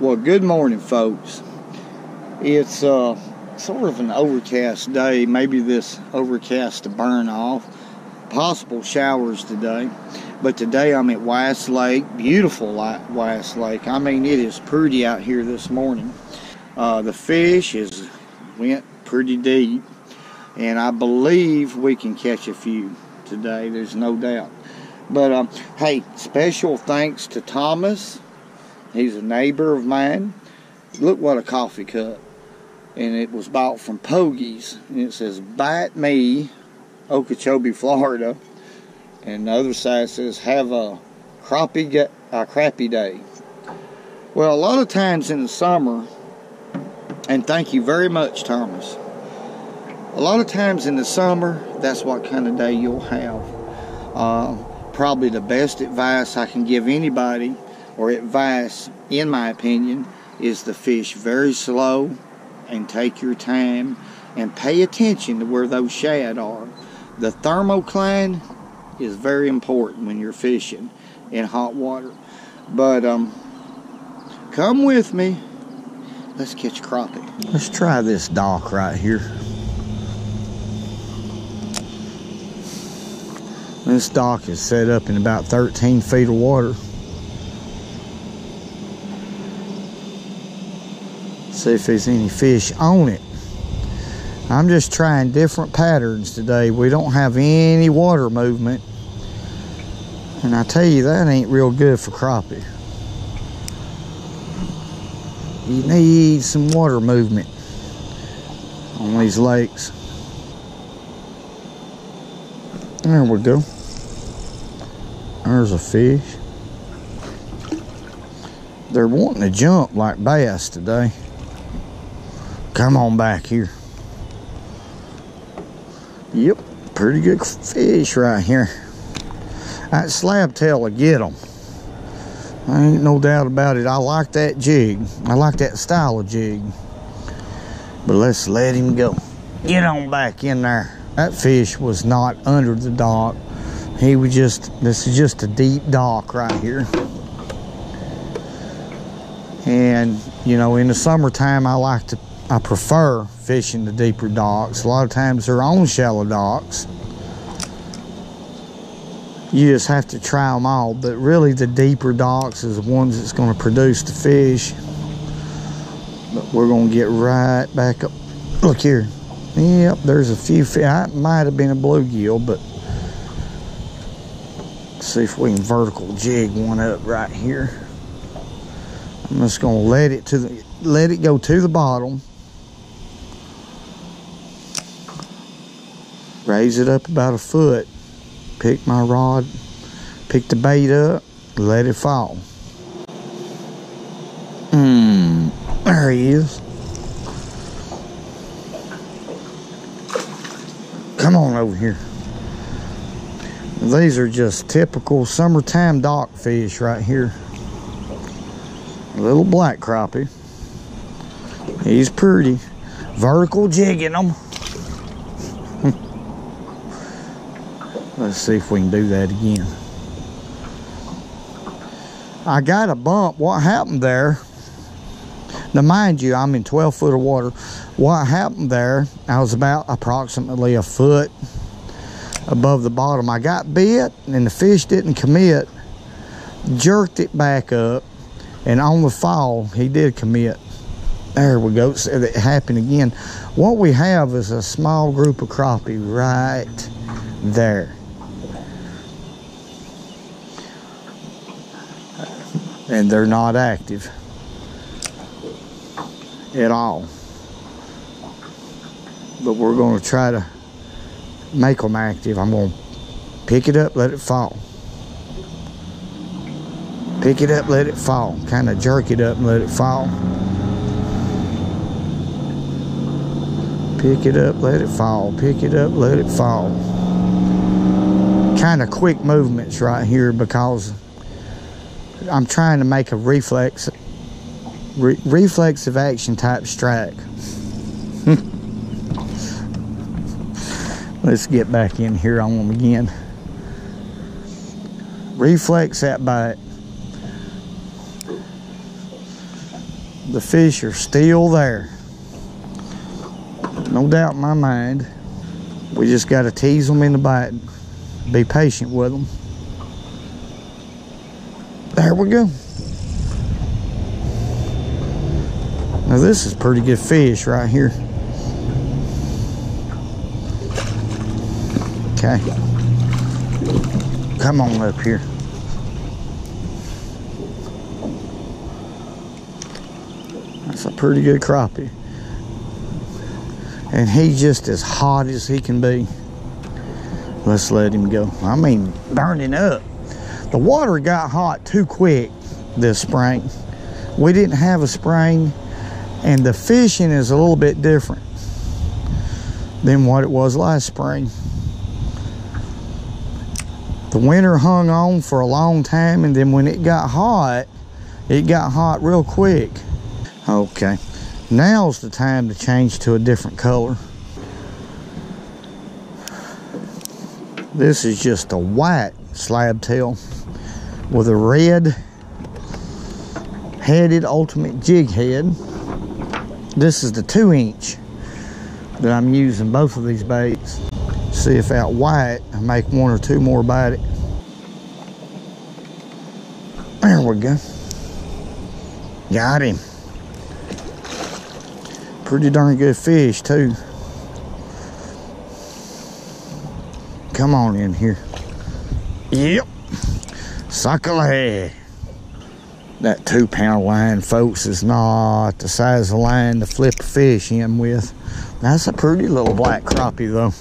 Well, good morning, folks. It's sort of an overcast day. Maybe this overcast to burn off. Possible showers today. But today I'm at Weiss Lake. Beautiful Weiss Lake. I mean, it is pretty out here this morning. The fish went pretty deep. And I believe we can catch a few today. There's no doubt. But, hey, special thanks to Thomas. He's a neighbor of mine. Look what a coffee cup. And it was bought from Pogies. And it says, "Bite me, Okeechobee, Florida." And the other side says, "Have a crappie day." Well, a lot of times in the summer, and thank you very much, Thomas. A lot of times in the summer, that's what kind of day you'll have. Probably the best advice I can give anybody, or advice, in my opinion, is to fish very slow and take your time and pay attention to where those shad are. The thermocline is very important when you're fishing in hot water. But come with me. Let's catch crappie. Let's try this dock right here. This dock is set up in about 13 feet of water. See if there's any fish on it. I'm just trying different patterns today. We don't have any water movement. And I tell you, that ain't real good for crappie. You need some water movement on these lakes. There we go. There's a fish. They're wanting to jump like bass today. Come on back here. Yep, pretty good fish right here. That slab tail will get them. I ain't no doubt about it. I like that jig. I like that style of jig. But let's let him go. Get on back in there. That fish was not under the dock. He was this is just a deep dock right here. And, you know, in the summertime, I prefer fishing the deeper docks. A lot of times they're on shallow docks. You just have to try them all. But really the deeper docks is the ones that's going to produce the fish. But we're going to get right back up. Look here. Yep, there's a few fish. That might have been a bluegill, but let's see if we can vertical jig one up right here. I'm just going to let it go to the bottom. Raise it up about a foot. Pick my rod, pick the bait up, let it fall. There he is. Come on over here. These are just typical summertime dock fish right here. A little black crappie. He's pretty. Vertical jigging them. Let's see if we can do that again. I got a bump. What happened there? Now, mind you, I'm in 12 foot of water. What happened there, I was about approximately a foot above the bottom. I got bit, and the fish didn't commit. Jerked it back up, and on the fall, he did commit. There we go. So it happened again. What we have is a small group of crappie right there. And they're not active at all. But we're going to try to make them active. I'm going to pick it up, let it fall. Pick it up, let it fall. Kind of jerk it up and let it fall. Pick it up, let it fall. Pick it up, let it fall. Kind of quick movements right here because I'm trying to make a reflexive action type strike. Let's get back in here on them again. Reflex that bite. The fish are still there. No doubt in my mind. We just got to tease them into biting. Be patient with them. There we go. Now this is pretty good fish right here. Okay. Come on up here. That's a pretty good crappie. And he's just as hot as he can be. Let's let him go. I mean, burning up. The water got hot too quick this spring. We didn't have a spring, and the fishing is a little bit different than what it was last spring. The winter hung on for a long time, and then when it got hot real quick. Okay, now's the time to change to a different color. This is just a white slab tail with a red headed ultimate jig head. This is the 2-inch that I'm using both of these baits. See if out white I make 1 or 2 more bite it. There we go. Got him. Pretty darn good fish too. Come on in here. Yep. Suckle ahead. That 2-pound line, folks, is not the size of line to flip a fish in with. That's a pretty little black crappie though.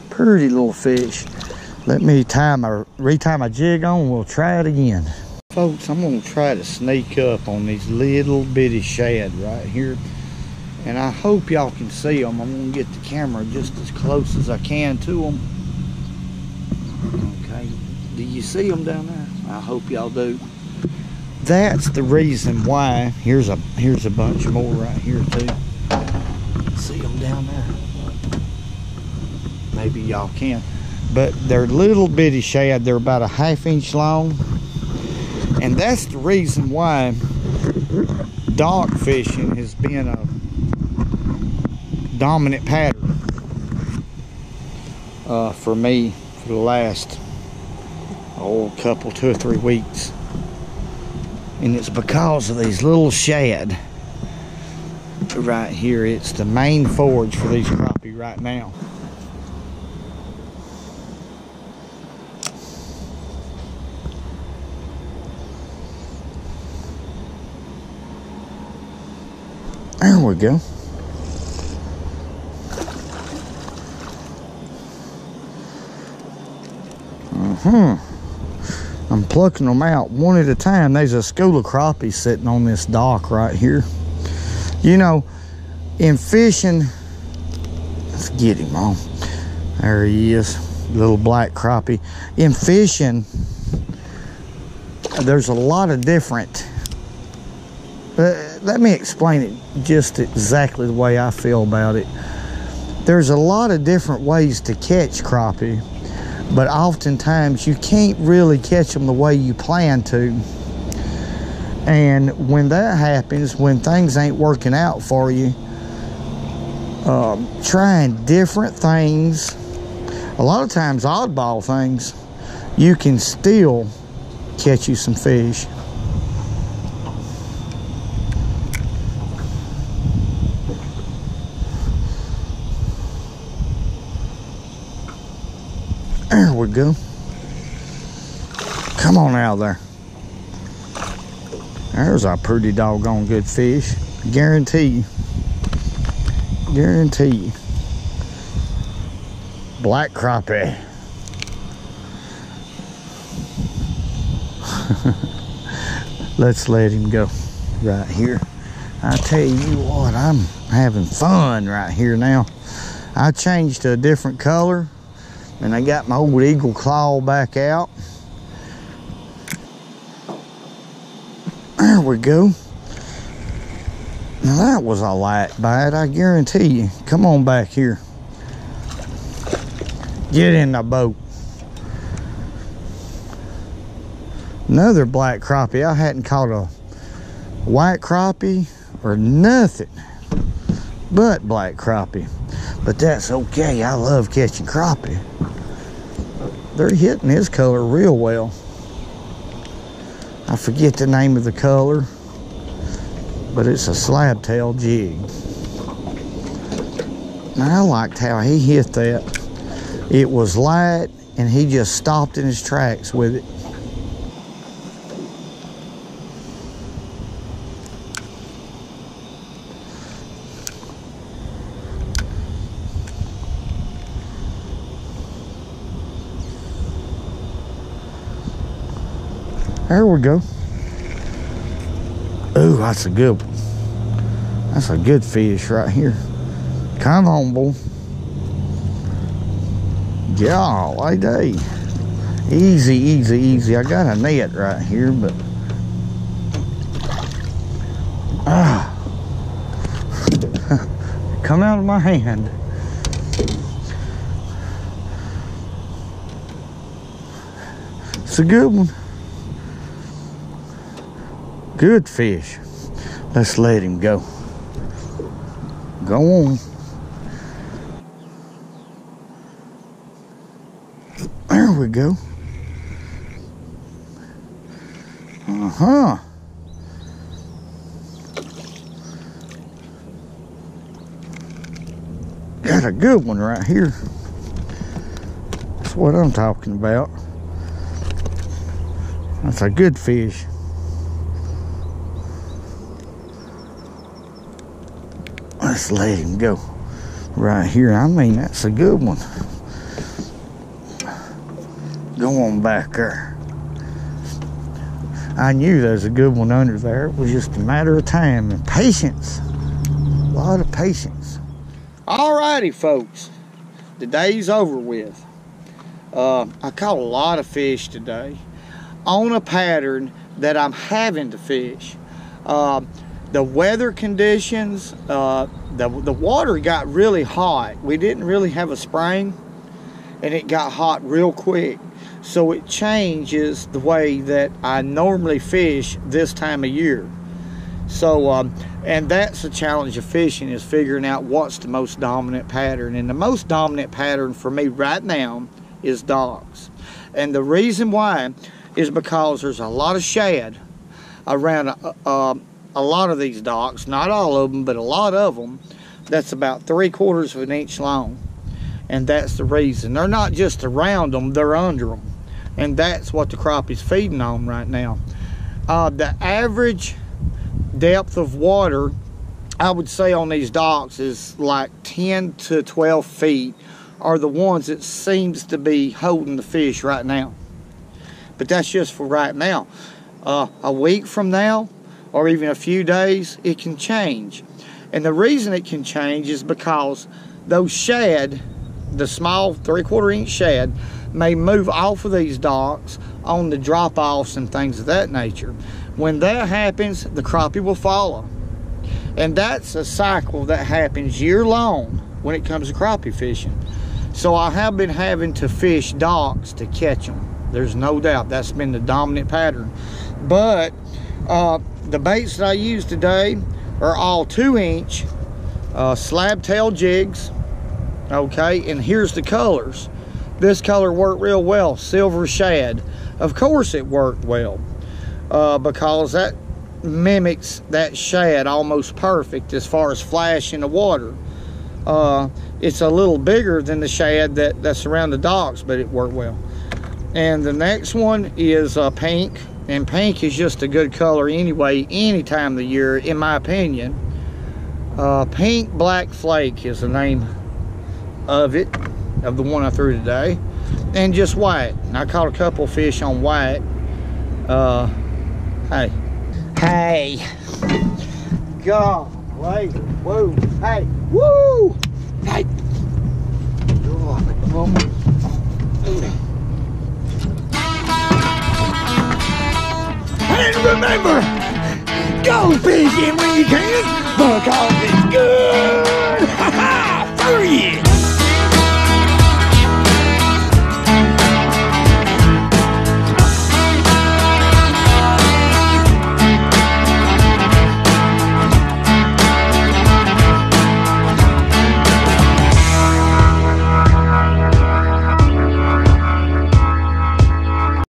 Pretty little fish. Let me retie my jig on. We'll try it again. Folks, I'm gonna try to sneak up on these little bitty shad right here. And I hope y'all can see them. I'm gonna get the camera just as close as I can to them. Okay, do you see them down there? I hope y'all do. That's the reason why. Here's a bunch more right here too. See them down there? Maybe y'all can. But they're little bitty shad. They're about a 1/2 inch long. And that's the reason why dock fishing has been a dominant pattern for me for the last couple, 2 or 3 weeks. And it's because of these little shad right here. It's the main forage for these crappie right now. There we go. I'm plucking them out one at a time. There's a school of crappie sitting on this dock right here. You know, in fishing, let's get him on. There he is, little black crappie. In fishing, there's a lot of different, let me explain it just exactly the way I feel about it. There's a lot of different ways to catch crappie, but oftentimes you can't really catch them the way you plan to. And when that happens, when things ain't working out for you, trying different things, a lot of times oddball things, you can still catch you some fish. There we go. Come on out of there. There's a pretty doggone good fish. Guarantee you. Guarantee you. Black crappie. Let's let him go right here. I tell you what, I'm having fun right here now. I changed to a different color, and I got my old eagle claw back out. There we go. Now that was a light bite, I guarantee you. Come on back here. Get in the boat. Another black crappie. I hadn't caught white crappie or nothing but black crappie. But that's okay. I love catching crappie. They're hitting this color real well. I forget the name of the color, but it's a slab-tail jig. And I liked how he hit that. It was light, and he just stopped in his tracks with it. There we go. Ooh, that's a good one. That's a good fish right here. Come on, boy. Golly day. Easy, easy, easy. I got a net right here, but come out of my hand. It's a good one. Good fish. Let's let him go. Go on. There we go. Got a good one right here. That's what I'm talking about. That's a good fish. Let's let him go right here. I mean, that's a good one. Go on back there. I knew there was a good one under there. It was just a matter of time and patience. A lot of patience. Alrighty, folks. The day's over with. I caught a lot of fish today on a pattern that I'm having to fish. The weather conditions, the water got really hot. We didn't really have a spring, and it got hot real quick. So it changes the way that I normally fish this time of year. So, and that's the challenge of fishing, is figuring out what's the most dominant pattern. And the most dominant pattern for me right now is docks. And the reason why is because there's a lot of shad around a lot of these docks, not all of them, but a lot of them, that's about 3/4 of an inch long. And that's the reason. They're not just around them, they're under them. And that's what the crappie's feeding on right now. The average depth of water, I would say, on these docks is like 10 to 12 feet are the ones that seems to be holding the fish right now. But that's just for right now. A week from now, or even a few days, it can change. And the reason it can change is because those shad, the small 3/4 inch shad, may move off of these docks on the drop-offs and things of that nature. When that happens, the crappie will follow. And that's a cycle that happens year-long when it comes to crappie fishing. So I have been having to fish docks to catch them. There's no doubt that's been the dominant pattern. But the baits that I use today are all 2-inch slab-tail jigs. Okay, and here's the colors. This color worked real well, silver shad. Of course it worked well, because that mimics that shad almost perfect as far as flash in the water. It's a little bigger than the shad that's around the docks, but it worked well. And the next one is pink, and pink is just a good color anyway, any time of the year, in my opinion. Pink Black Flake is the name of it, of the one I threw today. And just white. And I caught a couple fish on white. Hey, God, wait, whoa, hey, woo, hey, and remember, go fishing when you can, because it's good.